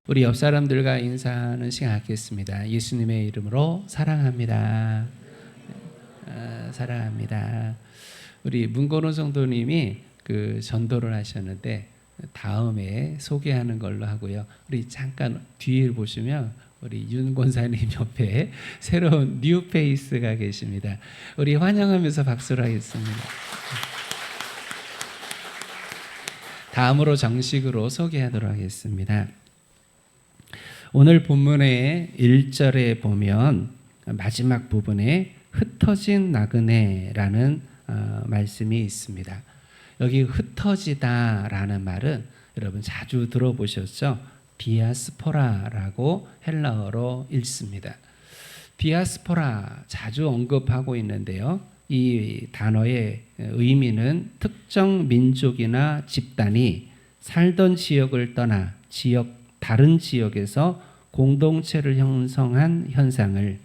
우리 옆 사람들과 인사하는 시간 갖겠습니다. 예수님의 이름으로 사랑합니다. 사랑합니다. 우리 문건호 성도님이 그 전도를 하셨는데 다음에 소개하는 걸로 하고요. 우리 잠깐 뒤를 보시면 우리 윤 권사님 옆에 새로운 뉴 페이스가 계십니다. 우리 환영하면서 박수를 하겠습니다. 다음으로 정식으로 소개하도록 하겠습니다. 오늘 본문의 1절에 보면 마지막 부분에 흩어진 나그네라는 말씀이 있습니다. 여기 흩어지다라는 말은 여러분 자주 들어보셨죠? 디아스포라라고 헬라어로 읽습니다. 디아스포라 자주 언급하고 있는데요. 이 단어의 의미는 특정 민족이나 집단이 살던 지역을 떠나 다른 지역에서 공동체를 형성한 현상을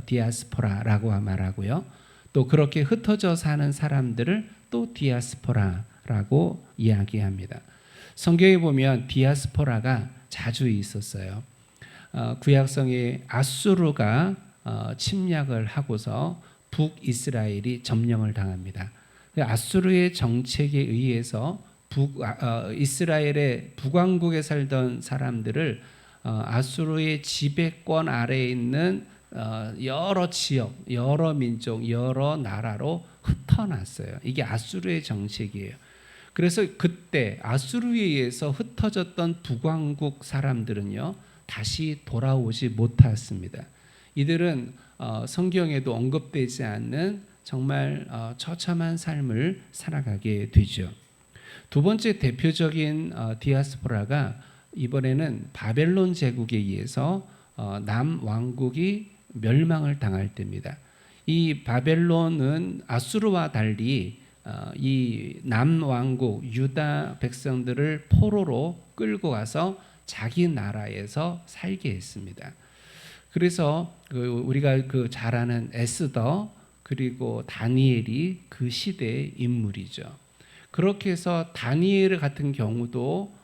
디아스포라라고 말하고요. 또 그렇게 흩어져 사는 사람들을 또 디아스포라라고 이야기합니다. 성경에 보면 디아스포라가 자주 있었어요. 구약성에 아수르가 침략을 하고서 북이스라엘이 점령을 당합니다. 아수르의 정책에 의해서 이스라엘의 북왕국에 살던 사람들을 아수르의 지배권 아래에 있는 여러 지역, 여러 민족, 여러 나라로 흩어놨어요. 이게 아수르의 정책이에요. 그래서 그때 아수르에 의해서 흩어졌던 북왕국 사람들은요, 다시 돌아오지 못했습니다. 이들은 성경에도 언급되지 않는 정말 처참한 삶을 살아가게 되죠. 두 번째 대표적인 디아스포라가 이번에는 바벨론 제국에 의해서 남왕국이 멸망을 당할 때입니다. 이 바벨론은 아수르와 달리 이 남왕국 유다 백성들을 포로로 끌고 가서 자기 나라에서 살게 했습니다. 그래서 우리가 잘 아는 에스더 그리고 다니엘이 그 시대의 인물이죠. 그렇게 해서 다니엘 같은 경우도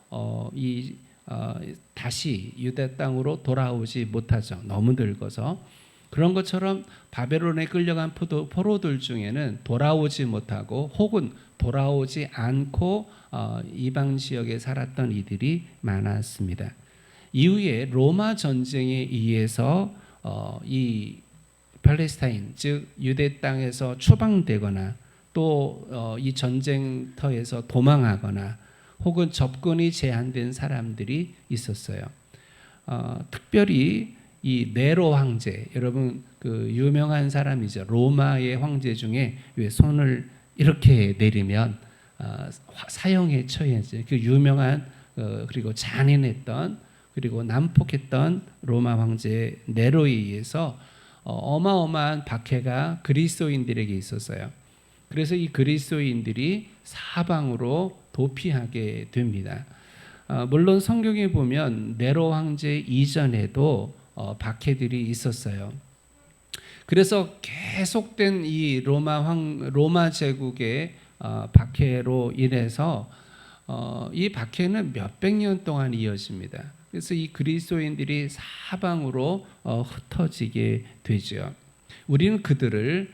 다시 유대 땅으로 돌아오지 못하죠. 너무 늙어서. 그런 것처럼 바벨론에 끌려간 포로들 중에는 돌아오지 못하고 혹은 돌아오지 않고 이방 지역에 살았던 이들이 많았습니다. 이후에 로마 전쟁에 의해서 이 팔레스타인 즉 유대 땅에서 추방되거나 또 이 전쟁터에서 도망하거나 혹은 접근이 제한된 사람들이 있었어요. 특별히 이 네로 황제, 여러분 그 유명한 사람이죠. 로마의 황제 중에 왜 손을 이렇게 내리면 사형에 처해져. 그 유명한 그리고 잔인했던 그리고 난폭했던 로마 황제 네로에 의해서 어마어마한 박해가 그리스도인들에게 있었어요. 그래서 이 그리스도인들이 사방으로 도피하게 됩니다. 물론 성경에 보면 네로 황제 이전에도 박해들이 있었어요. 그래서 계속된 이 로마 제국의 박해로 인해서 이 박해는 몇백 년 동안 이어집니다. 그래서 이 그리스도인들이 사방으로 흩어지게 되죠. 우리는 그들을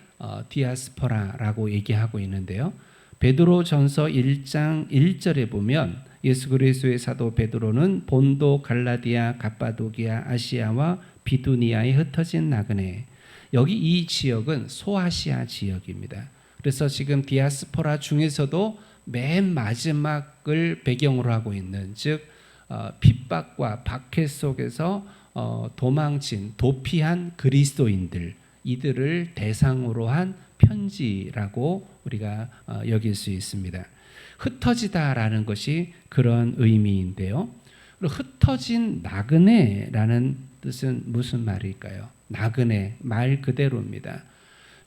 디아스포라라고 얘기하고 있는데요. 베드로전서 1장 1절에 보면 예수 그리스도의 사도 베드로는 본도, 갈라디아, 갑바도기아, 아시아와 비두니아에 흩어진 나그네. 여기 이 지역은 소아시아 지역입니다. 그래서 지금 디아스포라 중에서도 맨 마지막을 배경으로 하고 있는 즉 핍박과 박해 속에서 도피한 그리스도인들 이들을 대상으로 한 편지라고 우리가 여길 수 있습니다. 흩어지다라는 것이 그런 의미인데요. 흩어진 나그네라는 뜻은 무슨 말일까요? 나그네 말 그대로입니다.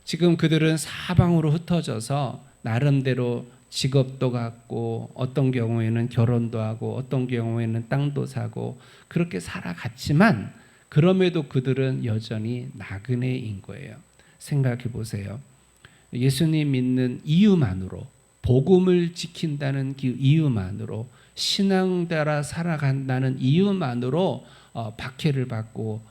지금 그들은 사방으로 흩어져서 나름대로 직업도 갖고 어떤 경우에는 결혼도 하고 어떤 경우에는 땅도 사고 그렇게 살아갔지만 그럼에도 그들은 여전히 나그네인 거예요. 생각해 보세요. 예수님 믿는 이유만으로 복음을 지킨다는 그 이유만으로 신앙 따라 살아간다는 이유만으로 박해를 받고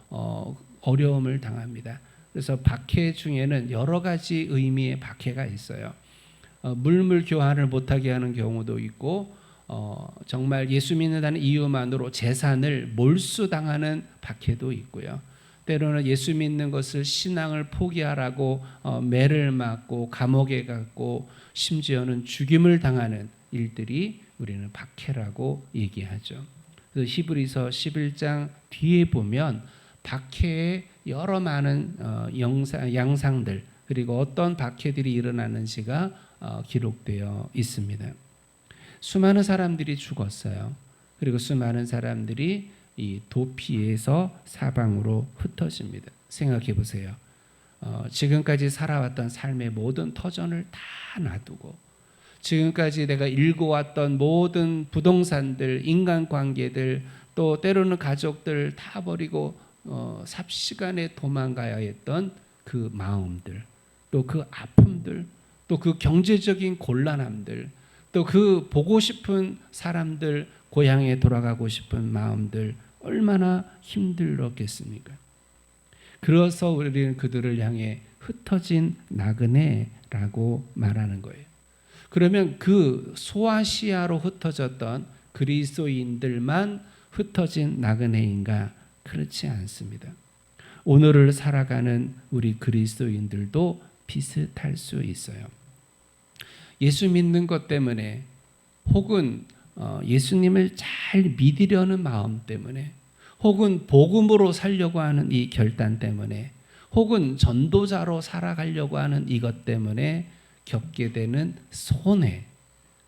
어려움을 당합니다. 그래서 박해 중에는 여러 가지 의미의 박해가 있어요. 물물 교환을 못하게 하는 경우도 있고 정말 예수 믿는다는 이유만으로 재산을 몰수당하는 박해도 있고요. 때로는 예수 믿는 것을 신앙을 포기하라고 매를 맞고 감옥에 갔고 심지어는 죽임을 당하는 일들이 우리는 박해라고 얘기하죠. 그래서 히브리서 11장 뒤에 보면 박해의 여러 많은 양상들 그리고 어떤 박해들이 일어나는지가 기록되어 있습니다. 수많은 사람들이 죽었어요. 그리고 수많은 사람들이 이 도피에서 사방으로 흩어집니다. 생각해 보세요. 지금까지 살아왔던 삶의 모든 터전을 다 놔두고 지금까지 내가 읽어왔던 모든 부동산들, 인간관계들, 또 때로는 가족들 다 버리고 삽시간에 도망가야 했던 그 마음들, 또 그 아픔들, 또 그 경제적인 곤란함들, 또 그 보고 싶은 사람들, 고향에 돌아가고 싶은 마음들 얼마나 힘들었겠습니까? 그래서 우리는 그들을 향해 흩어진 나그네라고 말하는 거예요. 그러면 그 소아시아로 흩어졌던 그리스도인들만 흩어진 나그네인가? 그렇지 않습니다. 오늘을 살아가는 우리 그리스도인들도 비슷할 수 있어요. 예수 믿는 것 때문에 혹은 예수님을 잘 믿으려는 마음 때문에 혹은 복음으로 살려고 하는 이 결단 때문에 혹은 전도자로 살아가려고 하는 이것 때문에 겪게 되는 손해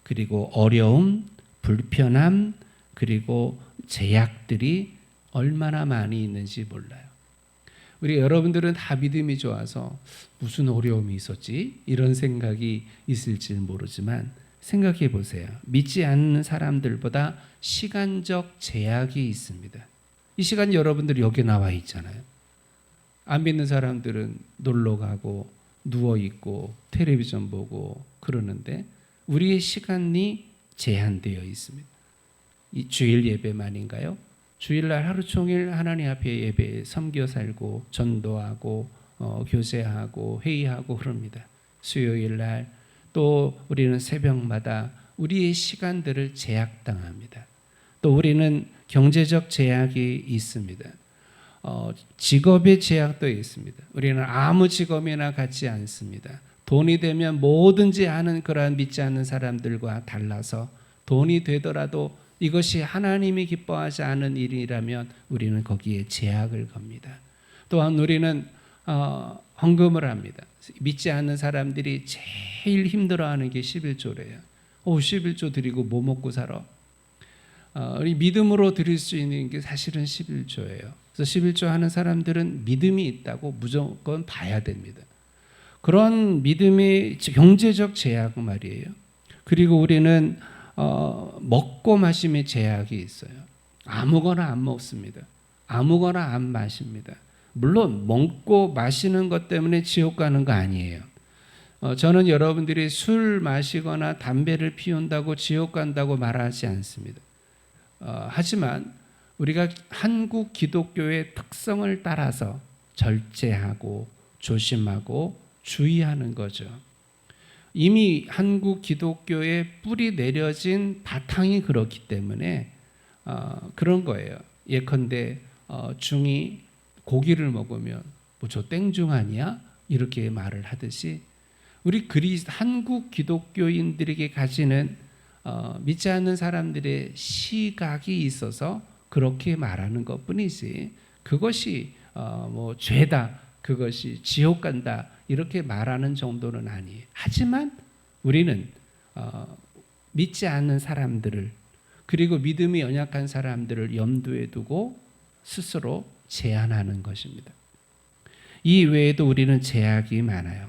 그리고 어려움, 불편함 그리고 제약들이 얼마나 많이 있는지 몰라요. 우리 여러분들은 다 믿음이 좋아서 무슨 어려움이 있었지? 이런 생각이 있을지 모르지만 생각해 보세요. 믿지 않는 사람들보다 시간적 제약이 있습니다. 이 시간 여러분들 여기 나와 있잖아요. 안 믿는 사람들은 놀러 가고 누워 있고 텔레비전 보고 그러는데 우리의 시간이 제한되어 있습니다. 이 주일 예배만인가요? 주일날 하루 종일 하나님 앞에 예배 섬겨 살고 전도하고 교제하고 회의하고 그럽니다. 수요일날 또 우리는 새벽마다 우리의 시간들을 제약당합니다. 또 우리는 경제적 제약이 있습니다. 직업의 제약도 있습니다. 우리는 아무 직업이나 갖지 않습니다. 돈이 되면 뭐든지 하는 그러한 믿지 않는 사람들과 달라서 돈이 되더라도 이것이 하나님이 기뻐하지 않은 일이라면 우리는 거기에 제약을 겁니다. 또한 우리는 헌금을 합니다. 믿지 않는 사람들이 제일 힘들어하는 게 11조래요. 11조 드리고 뭐 먹고 살아? 우리 믿음으로 드릴 수 있는 게 사실은 11조예요. 그래서 11조 하는 사람들은 믿음이 있다고 무조건 봐야 됩니다. 그런 믿음의 경제적 제약 말이에요. 그리고 우리는 먹고 마심의 제약이 있어요. 아무거나 안 먹습니다. 아무거나 안 마십니다. 물론 먹고 마시는 것 때문에 지옥 가는 거 아니에요. 저는 여러분들이 술 마시거나 담배를 피운다고 지옥 간다고 말하지 않습니다. 하지만 우리가 한국 기독교의 특성을 따라서 절제하고 조심하고 주의하는 거죠. 이미 한국 기독교의 뿌리 내려진 바탕이 그렇기 때문에 그런 거예요. 예컨대 중이 고기를 먹으면 뭐 저 땡중 아니야? 이렇게 말을 하듯이 우리 한국 기독교인들에게 가지는 믿지 않는 사람들의 시각이 있어서 그렇게 말하는 것뿐이지 그것이 뭐 죄다, 그것이 지옥 간다 이렇게 말하는 정도는 아니에요. 하지만 우리는 믿지 않는 사람들을 그리고 믿음이 연약한 사람들을 염두에 두고 스스로 제한하는 것입니다. 이 외에도 우리는 제약이 많아요.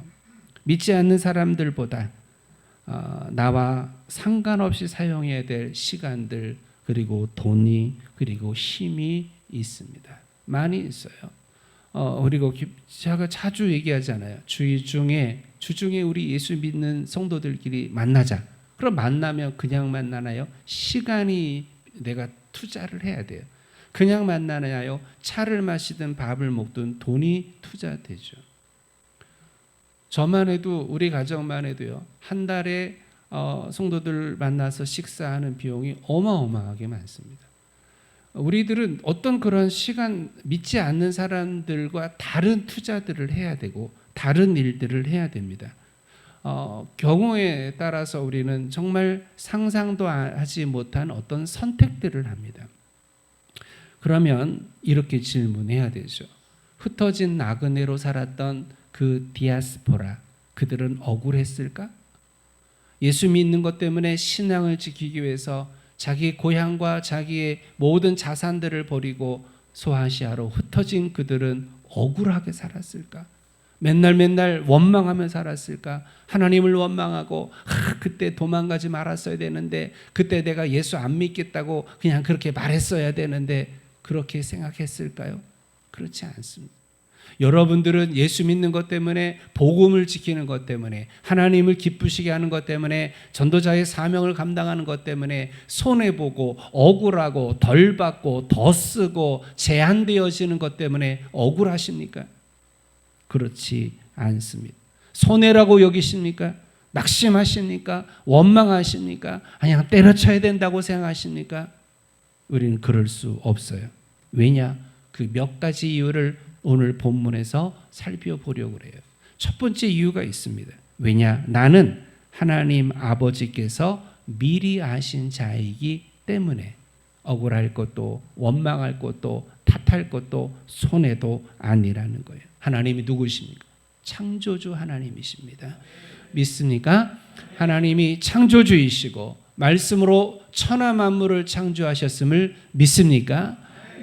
믿지 않는 사람들보다 나와 상관없이 사용해야 될 시간들 그리고 돈이 그리고 힘이 있습니다. 많이 있어요. 그리고 제가 자주 얘기하잖아요. 주중에 우리 예수 믿는 성도들끼리 만나자. 그럼 만나면 그냥 만나나요? 시간이 내가 투자를 해야 돼요. 그냥 만나나요? 차를 마시든 밥을 먹든 돈이 투자되죠. 저만 해도 우리 가정만 해도요. 한 달에 성도들 만나서 식사하는 비용이 어마어마하게 많습니다. 우리들은 어떤 그런 시간 믿지 않는 사람들과 다른 투자들을 해야 되고 다른 일들을 해야 됩니다. 경우에 따라서 우리는 정말 상상도 하지 못한 어떤 선택들을 합니다. 그러면 이렇게 질문해야 되죠. 흩어진 나그네로 살았던 그 디아스포라, 그들은 억울했을까? 예수 믿는 것 때문에 신앙을 지키기 위해서 자기 고향과 자기의 모든 자산들을 버리고 소아시아로 흩어진 그들은 억울하게 살았을까? 맨날 원망하며 살았을까? 하나님을 원망하고 그때 도망가지 말았어야 되는데, 그때 내가 예수 안 믿겠다고 그냥 그렇게 말했어야 되는데, 그렇게 생각했을까요? 그렇지 않습니다. 여러분들은 예수 믿는 것 때문에, 복음을 지키는 것 때문에, 하나님을 기쁘시게 하는 것 때문에, 전도자의 사명을 감당하는 것 때문에 손해보고 억울하고 덜 받고 더 쓰고 제한되어지는 것 때문에 억울하십니까? 그렇지 않습니다. 손해라고 여기십니까? 낙심하십니까? 원망하십니까? 그냥 때려쳐야 된다고 생각하십니까? 우리는 그럴 수 없어요. 왜냐? 그 몇 가지 이유를 오늘 본문에서 살펴보려고 해요. 첫 번째 이유가 있습니다. 왜냐? 나는 하나님 아버지께서 미리 아신 자이기 때문에 억울할 것도 원망할 것도 탓할 것도 손해도 아니라는 거예요. 하나님이 누구십니까? 창조주 하나님이십니다. 믿습니까? 하나님이 창조주이시고 말씀으로 천하 만물을 창조하셨음을 믿습니까?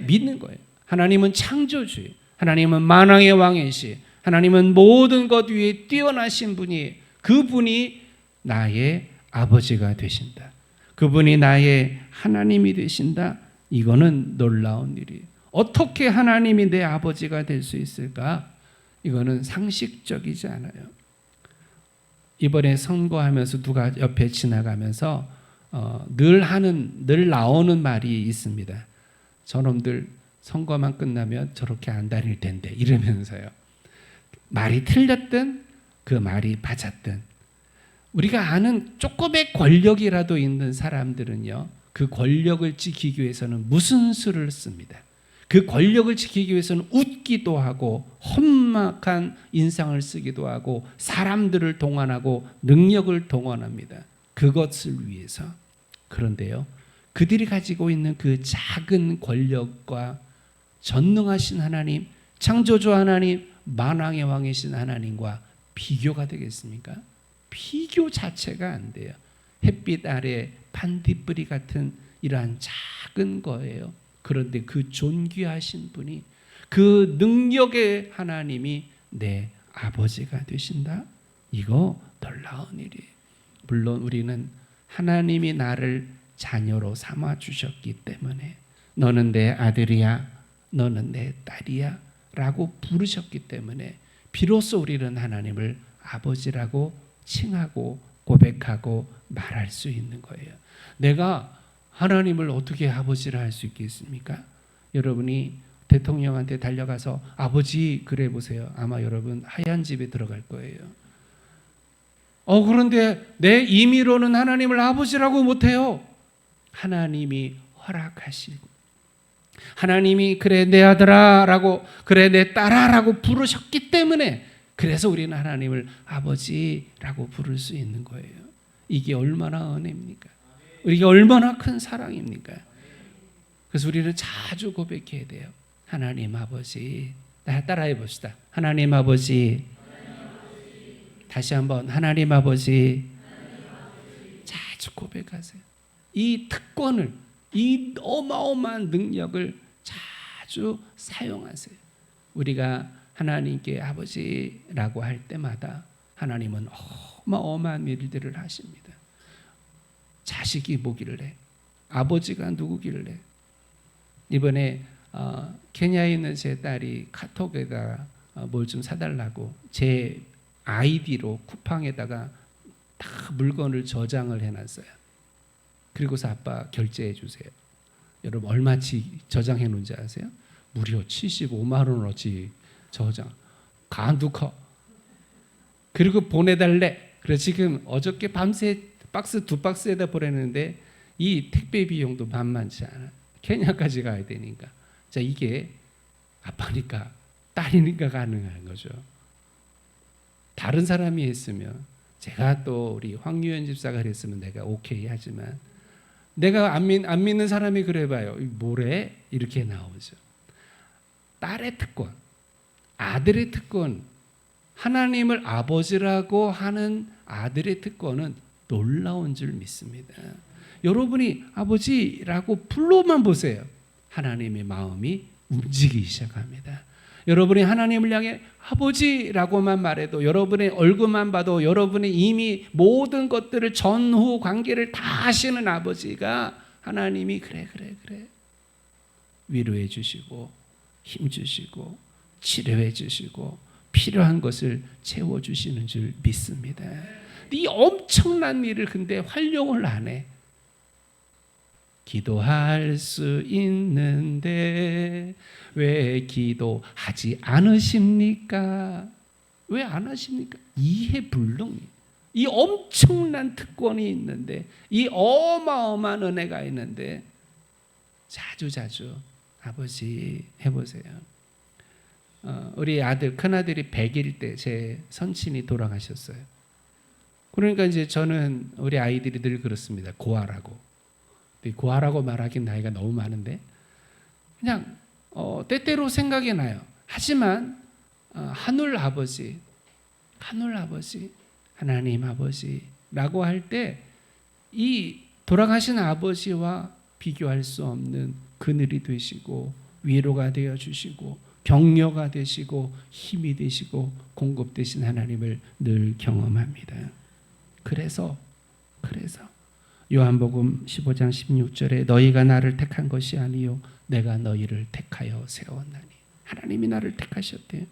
믿는 거예요. 하나님은 창조주예요. 하나님은 만왕의 왕이시, 하나님은 모든 것 위에 뛰어나신 분이, 그분이 나의 아버지가 되신다. 그분이 나의 하나님이 되신다. 이거는 놀라운 일이에요. 어떻게 하나님이 내 아버지가 될 수 있을까? 이거는 상식적이지 않아요. 이번에 선거하면서 누가 옆에 지나가면서 늘 나오는 말이 있습니다. 저놈들 선거만 끝나면 저렇게 안 다닐 텐데, 이러면서요. 말이 틀렸든 그 말이 맞았든, 우리가 아는 조금의 권력이라도 있는 사람들은요, 그 권력을 지키기 위해서는 무슨 수를 씁니다. 그 권력을 지키기 위해서는 웃기도 하고 험악한 인상을 쓰기도 하고 사람들을 동원하고 능력을 동원합니다. 그것을 위해서. 그런데요, 그들이 가지고 있는 그 작은 권력과 전능하신 하나님, 창조주 하나님, 만왕의 왕이신 하나님과 비교가 되겠습니까? 비교 자체가 안 돼요. 햇빛 아래 반딧불이 같은 이러한 작은 거예요. 그런데 그 존귀하신 분이, 그 능력의 하나님이 내 아버지가 되신다? 이거 놀라운 일이에요. 물론 우리는 하나님이 나를 자녀로 삼아 주셨기 때문에 너는 내 아들이야, 너는 내 딸이야 라고 부르셨기 때문에 비로소 우리는 하나님을 아버지라고 칭하고 고백하고 말할 수 있는 거예요. 내가 하나님을 어떻게 아버지라 할 수 있겠습니까? 여러분이 대통령한테 달려가서 아버지 그래 보세요. 아마 여러분 하얀 집에 들어갈 거예요. 그런데 내 임의로는 하나님을 아버지라고 못해요. 하나님이 허락하시고, 하나님이 그래 내 아들아 라고, 그래 내 딸아 라고 부르셨기 때문에, 그래서 우리는 하나님을 아버지라고 부를 수 있는 거예요. 이게 얼마나 은혜입니까? 이게 얼마나 큰 사랑입니까? 그래서 우리는 자주 고백해야 돼요. 하나님 아버지. 따라해 봅시다. 하나님 아버지. 다시 한번 하나님 아버지. 자주 고백하세요. 이 특권을, 이 어마어마한 능력을 자주 사용하세요. 우리가 하나님께 아버지라고 할 때마다 하나님은 어마어마한 일들을 하십니다. 자식이 뭐길래, 아버지가 누구길래. 이번에 케냐에 있는 제 딸이 카톡에다가 뭘 좀 사달라고 제 아이디로 쿠팡에다가 다 물건을 저장을 해놨어요. 그리고서 아빠 결제해 주세요. 여러분 얼마치 저장해 놓은지 아세요? 무려 75만 원어치 저장. 간도 커. 그리고 보내달래. 그래서 지금 어저께 밤새 박스 2박스에다 보냈는데 이 택배 비용도 만만치 않아. 케냐까지 가야 되니까. 자, 이게 아빠니까 딸이니까 가능한 거죠. 다른 사람이 했으면, 제가 또 우리 황유연 집사가 그랬으면 내가 오케이 하지만, 내가 안 믿는 사람이 그래봐요. 뭐래? 이렇게 나오죠. 딸의 특권, 아들의 특권, 하나님을 아버지라고 하는 아들의 특권은 놀라운 줄 믿습니다. 여러분이 아버지라고 불러만 보세요. 하나님의 마음이 움직이기 시작합니다. 여러분이 하나님을 향해 아버지라고만 말해도, 여러분의 얼굴만 봐도 여러분이 이미 모든 것들을 전후 관계를 다 하시는 아버지가, 하나님이 그래 위로해 주시고 힘 주시고 치료해 주시고 필요한 것을 채워 주시는 줄 믿습니다. 이 엄청난 일을 근데 활용을 안 해. 기도할 수 있는데 왜 기도하지 않으십니까? 왜 안 하십니까? 이해불능. 이 엄청난 특권이 있는데, 이 어마어마한 은혜가 있는데 자주 아버지 해보세요. 우리 아들, 큰아들이 100일 때 제 선친이 돌아가셨어요. 그러니까 이제 저는 우리 아이들이 늘 그렇습니다. 고아라고 말하긴 나이가 너무 많은데 그냥 때때로 생각이 나요. 하지만 하늘 아버지, 하나님 아버지라고 할 때 이 돌아가신 아버지와 비교할 수 없는 그늘이 되시고 위로가 되어 주시고 격려가 되시고 힘이 되시고 공급되신 하나님을 늘 경험합니다. 그래서 요한복음 15장 16절에 너희가 나를 택한 것이 아니요 내가 너희를 택하여 세웠나니. 하나님이 나를 택하셨대요.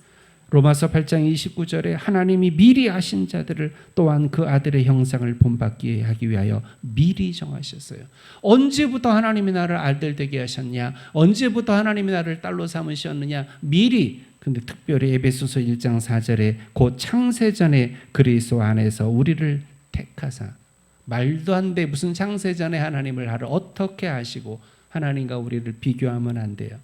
로마서 8장 29절에 하나님이 미리 아신 자들을 또한 그 아들의 형상을 본받게 하기 위하여 미리 정하셨어요. 언제부터 하나님이 나를 아들 되게 하셨냐? 언제부터 하나님이 나를 딸로 삼으셨느냐? 미리. 근데 특별히 에베소서 1장 4절에 곧 창세전에 그리스도 안에서 우리를 택하사. 말도 안 돼. 무슨 창세전에 하나님을 나를 어떻게 아시고 하나님과 우리를 비교하면 안 돼요.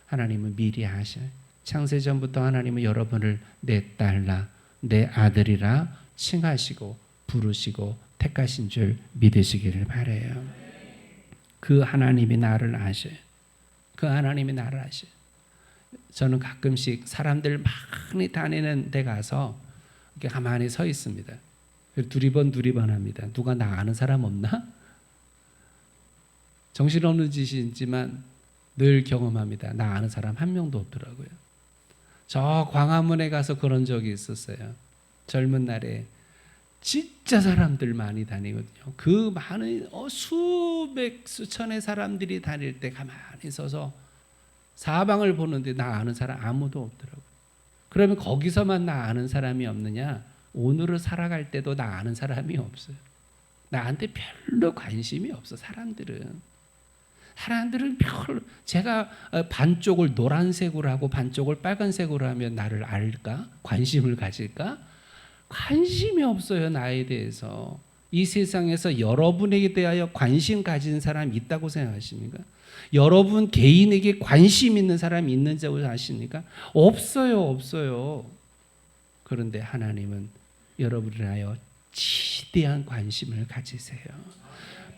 하나님은 미리 아셔요. 창세전부터 하나님은 여러분을 내 딸라 내 아들이라 칭하시고 부르시고 택하신 줄 믿으시기를 바라요. 그 하나님이 나를 아셔요. 그 하나님이 나를 아셔요. 저는 가끔씩 사람들 많이 다니는 데 가서 이렇게 가만히 서 있습니다. 두리번 합니다. 누가 나 아는 사람 없나? 정신없는 짓이지만 늘 경험합니다. 나 아는 사람 한 명도 없더라고요. 저 광화문에 가서 그런 적이 있었어요. 젊은 날에 진짜 사람들 많이 다니거든요. 그 많은 수백 수천의 사람들이 다닐 때 가만히 서서 사방을 보는데 나 아는 사람 아무도 없더라고요. 그러면 거기서만 나 아는 사람이 없느냐? 오늘을 살아갈 때도 나 아는 사람이 없어요. 나한테 별로 관심이 없어. 사람들은 별로, 제가 반쪽을 노란색으로 하고 반쪽을 빨간색으로 하면 나를 알까? 관심을 가질까? 관심이 없어요. 나에 대해서. 이 세상에서 여러분에게 대하여 관심 가진 사람이 있다고 생각하십니까? 여러분 개인에게 관심 있는 사람이 있는지 아십니까? 없어요. 그런데 하나님은 여러분을 위하여 지대한 관심을 가지세요.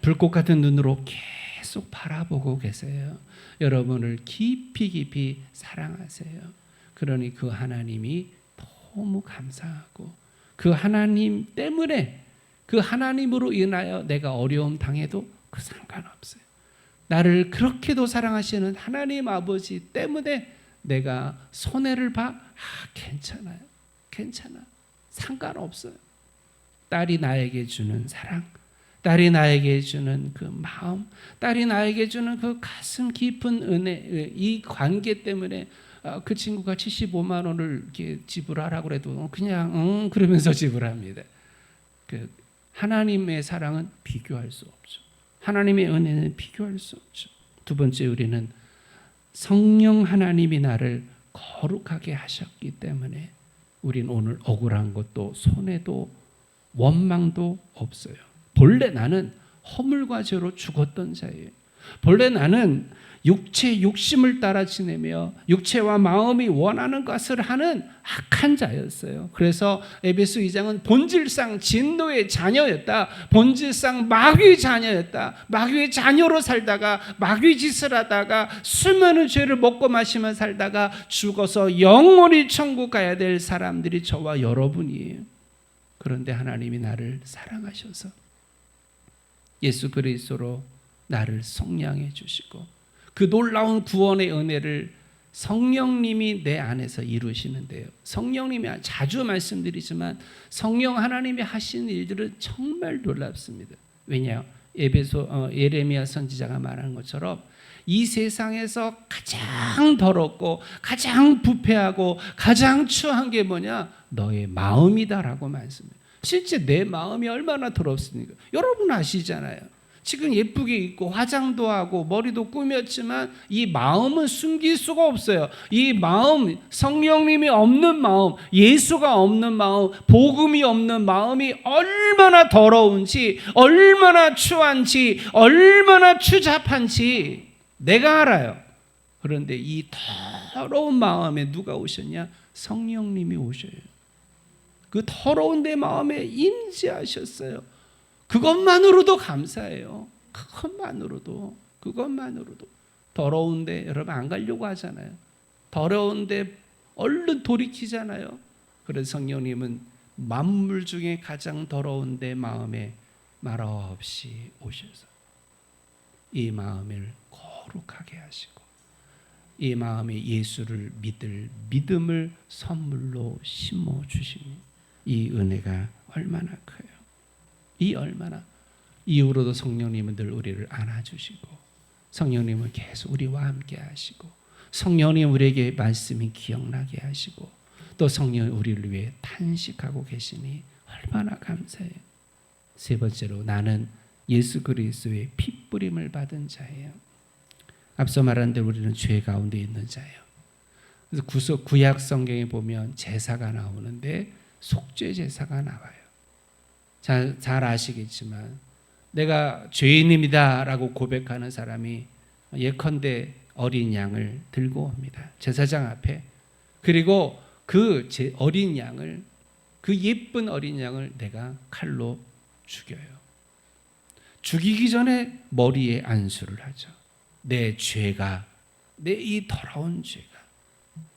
불꽃 같은 눈으로 계속 바라보고 계세요. 여러분을 깊이 사랑하세요. 그러니 그 하나님이 너무 감사하고 그 하나님 때문에, 그 하나님으로 인하여 내가 어려움 당해도 그 상관없어요. 나를 그렇게도 사랑하시는 하나님 아버지 때문에 내가 손해를 봐? 괜찮아요. 상관없어요. 딸이 나에게 주는 사랑, 딸이 나에게 주는 그 마음, 딸이 나에게 주는 그 가슴 깊은 은혜, 이 관계 때문에 그 친구가 75만 원을 이렇게 지불하라고 해도 그냥 그러면서 지불합니다. 그 하나님의 사랑은 비교할 수 없죠. 하나님의 은혜는 비교할 수 없죠. 두 번째, 우리는 성령 하나님이 나를 거룩하게 하셨기 때문에 우린 오늘 억울한 것도 손해도 원망도 없어요. 본래 나는 허물과 죄로 죽었던 자예요. 본래 나는 육체 욕심을 따라 지내며 육체와 마음이 원하는 것을 하는 악한 자였어요. 그래서 에베소 2장은 본질상 진노의 자녀였다. 본질상 마귀의 자녀였다. 마귀의 자녀로 살다가 마귀 짓을 하다가 수많은 죄를 먹고 마시며 살다가 죽어서 영원히 천국 가야 될 사람들이 저와 여러분이에요. 그런데 하나님이 나를 사랑하셔서 예수 그리스도로 나를 속량해 주시고 그 놀라운 구원의 은혜를 성령님이 내 안에서 이루시는데요. 성령님이 자주 말씀드리지만 성령 하나님이 하신 일들은 정말 놀랍습니다. 왜냐? 예레미야 선지자가 말한 것처럼 이 세상에서 가장 더럽고 가장 부패하고 가장 추한 게 뭐냐? 너의 마음이다라고 말씀해요. 실제 내 마음이 얼마나 더럽습니까? 여러분 아시잖아요. 지금 예쁘게 입고 화장도 하고 머리도 꾸몄지만 이 마음은 숨길 수가 없어요. 이 마음, 성령님이 없는 마음, 예수가 없는 마음, 복음이 없는 마음이 얼마나 더러운지, 얼마나 추한지, 얼마나 추잡한지 내가 알아요. 그런데 이 더러운 마음에 누가 오셨냐? 성령님이 오셔요. 그 더러운 내 마음에 임재하셨어요. 그것만으로도 감사해요. 그것만으로도 더러운데 여러분 안 가려고 하잖아요. 더러운데 얼른 돌이키잖아요. 그래서 성령님은 만물 중에 가장 더러운 내 마음에 말없이 오셔서 이 마음을 거룩하게 하시고 이 마음에 예수를 믿을 믿음을 선물로 심어 주시니 이 은혜가 얼마나 커요. 이 얼마나 이후로도 성령님은 늘 우리를 안아주시고 성령님은 계속 우리와 함께 하시고 성령님 우리에게 말씀이 기억나게 하시고 또 성령이 우리를 위해 탄식하고 계시니 얼마나 감사해요. 세 번째로 나는 예수 그리스도의 핏부림을 받은 자예요. 앞서 말한 대로 우리는 죄 가운데 있는 자예요. 그래서 구약 성경에 보면 제사가 나오는데 속죄 제사가 나와요. 잘 아시겠지만 내가 죄인입니다 라고 고백하는 사람이 예컨대 어린 양을 들고 옵니다. 제사장 앞에. 그리고 그 어린 양을, 그 예쁜 어린 양을 내가 칼로 죽여요. 죽이기 전에 머리에 안수를 하죠. 내 죄가, 내 이 더러운 죄가,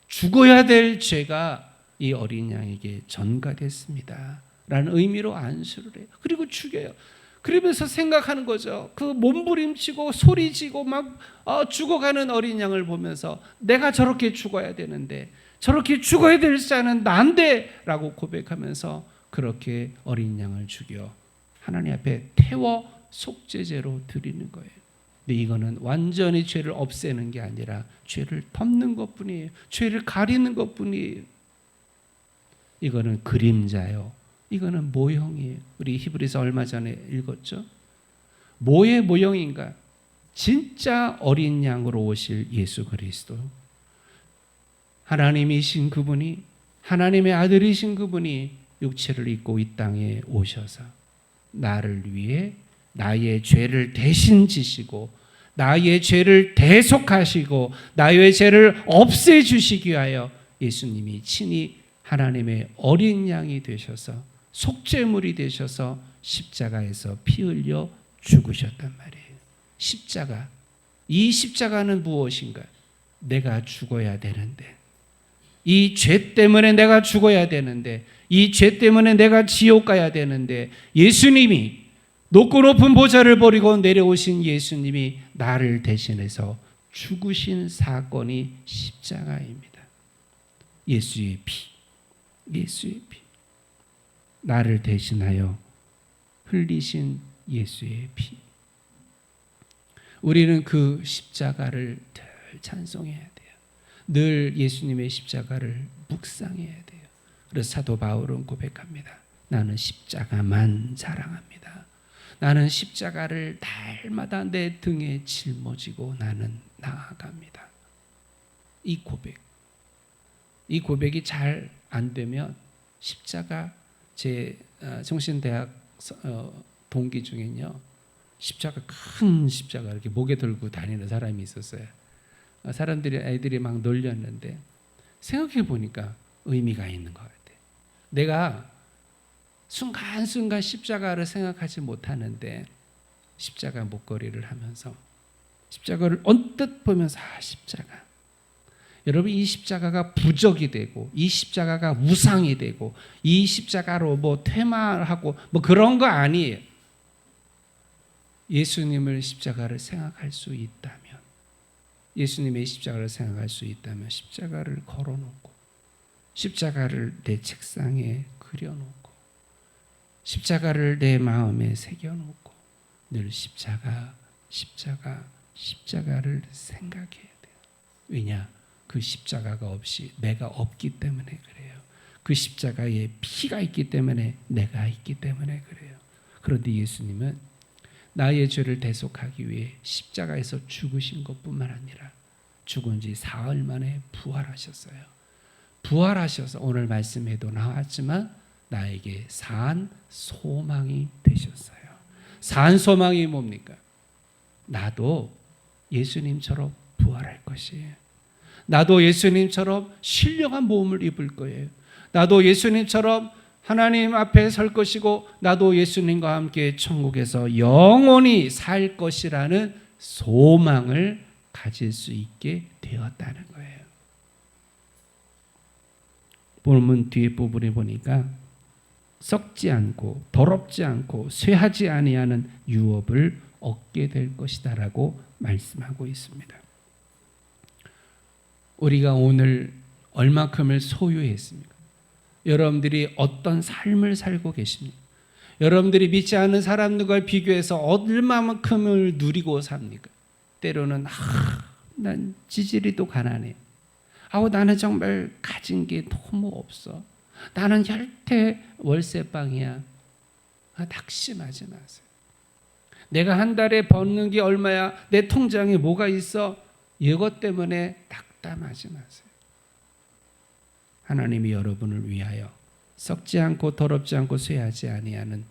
죽어야 될 죄가 이 어린 양에게 전가됐습니다 라는 의미로 안수를 해요. 그리고 죽여요. 그러면서 생각하는 거죠. 그 몸부림치고 소리지고 막 죽어가는 어린 양을 보면서 내가 저렇게 죽어야 되는데 저렇게 죽어야 될 자는 난데 라고 고백하면서 그렇게 어린 양을 죽여 하나님 앞에 태워 속죄제로 드리는 거예요. 근데 이거는 완전히 죄를 없애는 게 아니라 죄를 덮는 것뿐이에요. 죄를 가리는 것뿐이에요. 이거는 그림자요. 이거는 모형이에요. 우리 히브리서 얼마 전에 읽었죠? 뭐의 모형인가? 진짜 어린 양으로 오실 예수 그리스도. 하나님이신 그분이, 하나님의 아들이신 그분이 육체를 입고 이 땅에 오셔서 나를 위해 나의 죄를 대신 지시고 나의 죄를 대속하시고 나의 죄를 없애주시기 위하여 예수님이 친히 하나님의 어린 양이 되셔서 속죄물이 되셔서 십자가에서 피 흘려 죽으셨단 말이에요. 십자가. 이 십자가는 무엇인가? 내가 죽어야 되는데, 이 죄 때문에 내가 죽어야 되는데, 이 죄 때문에 내가 지옥 가야 되는데, 예수님이 높고 높은 보좌를 버리고 내려오신 예수님이 나를 대신해서 죽으신 사건이 십자가입니다. 예수의 피, 예수의 피. 나를 대신하여 흘리신 예수의 피. 우리는 그 십자가를 늘 찬송해야 돼요. 늘 예수님의 십자가를 묵상해야 돼요. 그래서 사도 바울은 고백합니다. 나는 십자가만 자랑합니다. 나는 십자가를 날마다 내 등에 짊어지고 나는 나아갑니다. 이 고백이 잘 안 되면 십자가, 제 정신대학 동기 중에는요, 십자가, 큰 십자가 이렇게 목에 들고 다니는 사람이 있었어요. 애들이 막 놀렸는데 생각해 보니까 의미가 있는 것 같아요. 내가 순간순간 십자가를 생각하지 못하는데 십자가 목걸이를 하면서 십자가를 언뜻 보면서 십자가. 여러분, 이 십자가가 부적이 되고 이 십자가가 우상이 되고 이 십자가로 뭐 퇴마하고 뭐 그런 거 아니에요. 예수님을 십자가를 생각할 수 있다면, 예수님의 십자가를 생각할 수 있다면 십자가를 걸어놓고 십자가를 내 책상에 그려놓고 십자가를 내 마음에 새겨놓고 늘 십자가를 생각해야 돼요. 왜냐? 그 십자가가 없이 내가 없기 때문에 그래요. 그 십자가에 피가 있기 때문에 내가 있기 때문에 그래요. 그런데 예수님은 나의 죄를 대속하기 위해 십자가에서 죽으신 것뿐만 아니라 죽은 지 사흘 만에 부활하셨어요. 부활하셔서 오늘 말씀에도 나왔지만 나에게 산 소망이 되셨어요. 산 소망이 뭡니까? 나도 예수님처럼 부활할 것이에요. 나도 예수님처럼 신령한 몸을 입을 거예요. 나도 예수님처럼 하나님 앞에 설 것이고 나도 예수님과 함께 천국에서 영원히 살 것이라는 소망을 가질 수 있게 되었다는 거예요. 본문 뒤에 부분에 보니까 썩지 않고 더럽지 않고 쇠하지 아니하는 유업을 얻게 될 것이다라고 말씀하고 있습니다. 우리가 오늘 얼마큼을 소유했습니까? 여러분들이 어떤 삶을 살고 계십니까? 여러분들이 믿지 않는 사람들과 비교해서 얼마만큼을 누리고 삽니까? 때로는 난 지지리도 가난해. 나는 정말 가진 게 너무 없어. 나는 혈태 월세방이야. 낙심하지 마세요. 내가 한 달에 버는 게 얼마야? 내 통장에 뭐가 있어? 이것 때문에 낙담하지 마세요. 하나님이 여러분을 위하여 썩지 않고 더럽지 않고 쇠하지 아니하는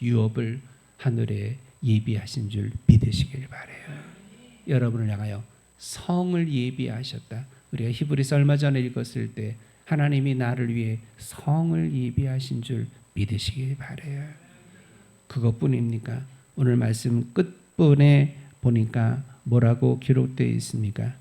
유업을 하늘에 예비하신 줄 믿으시길 바라요. 여러분을 향하여 성을 예비하셨다. 우리가 히브리서 얼마 전에 읽었을 때 하나님이 나를 위해 성을 예비하신 줄 믿으시길 바라요. 그것뿐입니까? 오늘 말씀 끝부분에 보니까 뭐라고 기록되어 있습니까?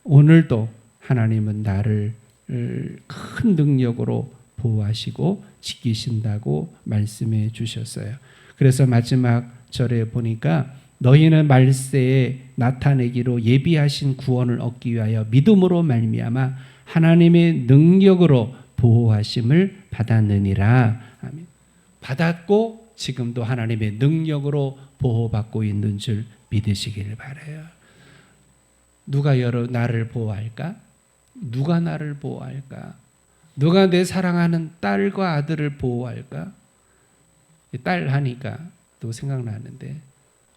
오늘도 하나님은 나를 큰 능력으로 보호하시고 지키신다고 말씀해 주셨어요. 그래서 마지막 절에 보니까 너희는 말세에 나타내기로 예비하신 구원을 얻기 위하여 믿음으로 말미암아 하나님의 능력으로 보호하심을 받았느니라. 아멘. 받았고 지금도 하나님의 능력으로 보호받고 있는 줄 믿으시길 바라요. 누가 나를 보호할까? 누가 나를 보호할까? 누가 내 사랑하는 딸과 아들을 보호할까? 딸 하니까 또 생각나는데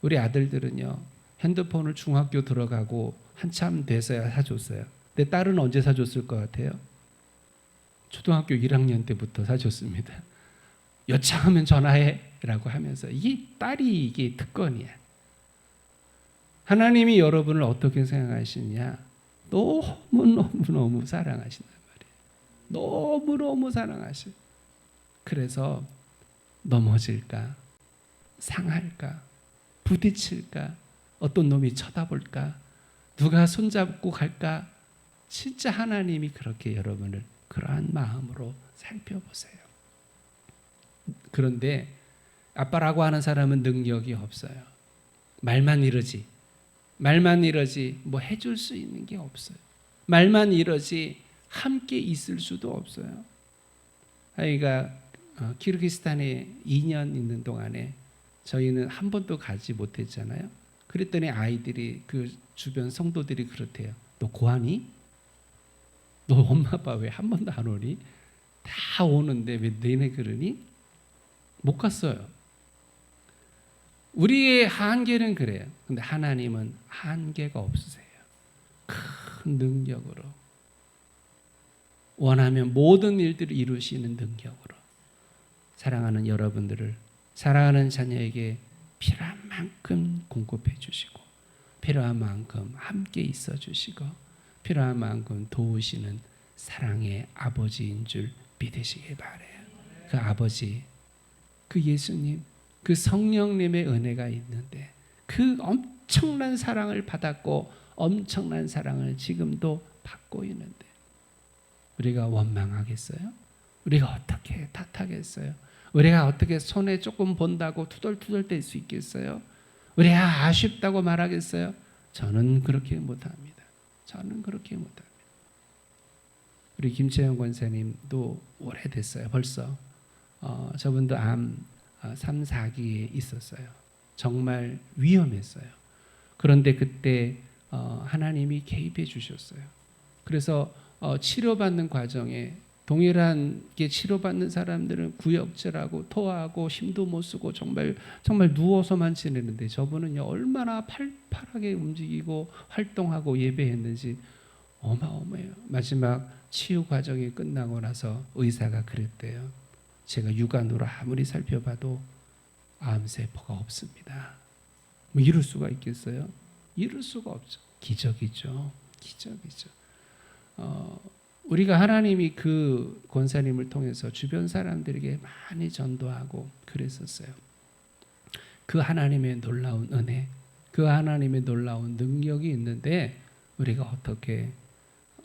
우리 아들들은요, 핸드폰을 중학교 들어가고 한참 돼서야 사줬어요. 내 딸은 언제 사줬을 것 같아요? 초등학교 1학년 때부터 사줬습니다. 여차하면 전화해 라고 하면서 이게 특권이야. 하나님이 여러분을 어떻게 생각하시냐? 너무너무 사랑하신단 말이에요. 너무너무 사랑하셔. 그래서 넘어질까? 상할까? 부딪힐까? 어떤 놈이 쳐다볼까? 누가 손잡고 갈까? 진짜 하나님이 그렇게 여러분을 그러한 마음으로 살펴보세요. 그런데 아빠라고 하는 사람은 능력이 없어요. 말만 이러지 뭐 해줄 수 있는 게 없어요. 말만 이러지 함께 있을 수도 없어요. 아이가 키르기스탄에 2년 있는 동안에 저희는 한 번도 가지 못했잖아요. 그랬더니 아이들이 그 주변 성도들이 그렇대요. 너 고하니? 너 엄마 아빠 왜 한 번도 안 오니? 다 오는데 왜 너네 그러니? 못 갔어요. 우리의 한계는 그래요. 근데 하나님은 한계가 없으세요. 큰 능력으로 원하면 모든 일들을 이루시는 능력으로 사랑하는 여러분들을, 사랑하는 자녀에게 필요한 만큼 공급해 주시고 필요한 만큼 함께 있어 주시고 필요한 만큼 도우시는 사랑의 아버지인 줄 믿으시길 바라요. 그 아버지, 그 예수님, 그 성령님의 은혜가 있는데 그 엄청난 사랑을 받았고 엄청난 사랑을 지금도 받고 있는데 우리가 원망하겠어요? 우리가 어떻게 탓하겠어요? 우리가 어떻게 손에 조금 본다고 투덜투덜 댈 수 있겠어요? 우리가 아쉽다고 말하겠어요? 저는 그렇게 못합니다. 저는 그렇게 못합니다. 우리 김채영 권사님도 오래됐어요. 벌써 저분도 암 3, 4기에 있었어요. 정말 위험했어요. 그런데 그때 하나님이 개입해 주셨어요. 그래서 치료받는 과정에 동일하게 치료받는 사람들은 구역질하고 토하고 힘도 못 쓰고 정말 누워서만 지내는데 저분은요 얼마나 팔팔하게 움직이고 활동하고 예배했는지 어마어마해요. 마지막 치유 과정이 끝나고 나서 의사가 그랬대요. 제가 육안으로 아무리 살펴봐도 암세포가 없습니다. 뭐 이럴 수가 있겠어요? 이럴 수가 없죠. 기적이죠. 기적이죠. 우리가 하나님이 그 권사님을 통해서 주변 사람들에게 많이 전도하고 그랬었어요. 그 하나님의 놀라운 은혜, 그 하나님의 놀라운 능력이 있는데 우리가 어떻게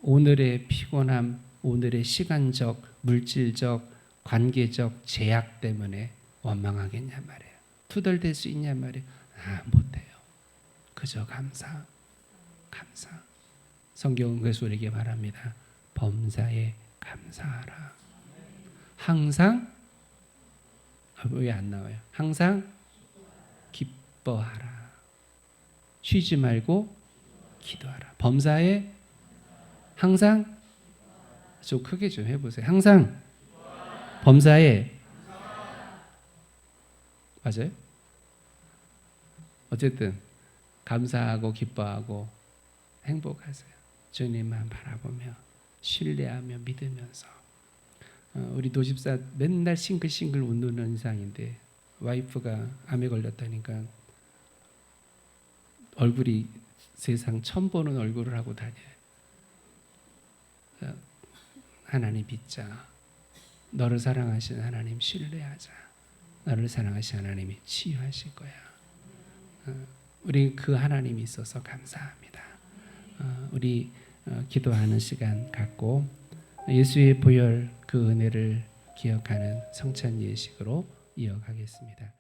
오늘의 피곤함, 오늘의 시간적, 물질적, 관계적 제약 때문에 원망하겠냐 말이에요. 투덜댈 수 있냐 말이에요. 못해요. 그저 감사. 성경은 그래서 우리에게 말합니다. 범사에 감사하라. 항상 왜 안 나와요? 항상 기뻐하라. 쉬지 말고 기도하라. 범사에 항상 좀 크게 좀 해보세요. 항상 범사에 맞아요? 어쨌든 감사하고 기뻐하고 행복하세요. 주님만 바라보며 신뢰하며 믿으면서 우리 노집사 맨날 싱글싱글 웃는 인상인데 와이프가 암에 걸렸다니까 얼굴이 세상 처음 보는 얼굴을 하고 다녀요. 하나님 믿자. 너를 사랑하시는 하나님 신뢰하자. 너를 사랑하시는 하나님이 치유하실 거야. 우리 그 하나님이 있어서 감사합니다. 우리 기도하는 시간 갖고 예수의 보혈 그 은혜를 기억하는 성찬 예식으로 이어가겠습니다.